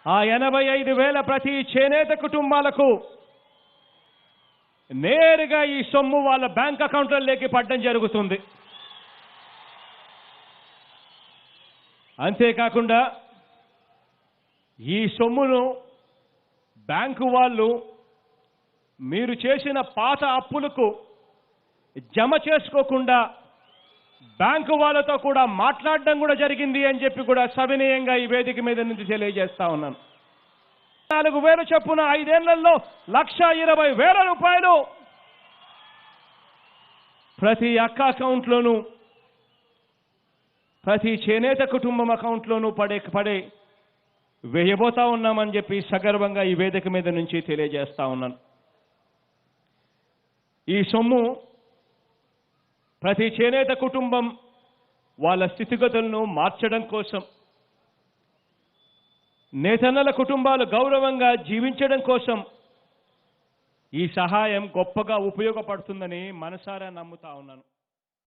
ఆ 85,000 ప్రతి చేనేత కుటుంబాలకు నేరుగా ఈ సొమ్ము వాళ్ళ బ్యాంక్ అకౌంట్లలోకి పడడం జరుగుతుంది. అంతేకాకుండా ఈ సొమ్మును బ్యాంకు వాళ్ళు మీరు చేసిన పాత అప్పులకు జమ చేసుకోకుండా బ్యాంకు వాళ్ళతో కూడా మాట్లాడడం కూడా జరిగింది అని చెప్పి కూడా సవినయంగా ఈ వేదిక మీద నుంచి తెలియజేస్తా ఉన్నాను. 4,000 చొప్పున 5 ఏళ్లలో 1,20,000 రూపాయలు ప్రతి అక్క అకౌంట్లోనూ ప్రతి చేనేత కుటుంబం అకౌంట్లోనూ పడే వేయబోతా ఉన్నామని చెప్పి సగర్వంగా ఈ వేదిక మీద నుంచి తెలియజేస్తా ఉన్నాను. ఈ సొమ్ము ప్రతి చేనేత కుటుంబం వాళ్ళ స్థితిగతులను మార్చడం కోసం, నేతన్నల కుటుంబాలు గౌరవంగా జీవించడం కోసం ఈ సహాయం గొప్పగా ఉపయోగపడుతుందని మనసారా నమ్ముతా ఉన్నాను.